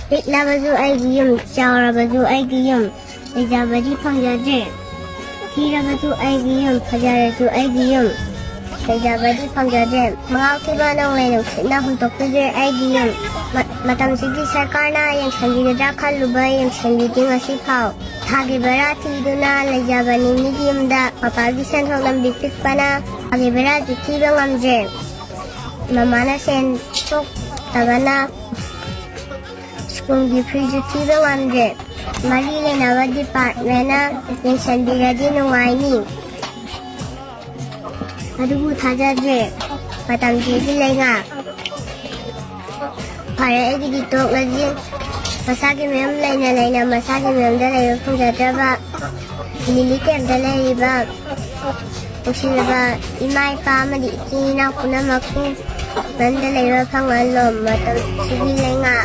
Piklabasu eigi, chaorabasu eigi, ejabadi pangjaje. Piklabasu eigi, pajarasu eigi, ejabadi pangjaje. Mangaukiba ng lenok na huntokje eigi. Matamsigi sarkarna yang sanjigada kaluba yang sanjiging asipau. Hagi berati duna lejabani nigimda papagisan hong bipik pana. Hagi berati tibang amje. Mamana sen sok tabana. Kung di-presentiro amje, malili na wa department na yung sandigadi ng wani. Adugu tajaje, patamjigilay nga. Para edi dito ngajin, masagi mayam lay na masagi mayam dalay kung dadaba. Nilikem dalay ba? Kung sila ba, imay pa mali ikininaw ko na makung mandalay ba pangalom, matamjigilay nga.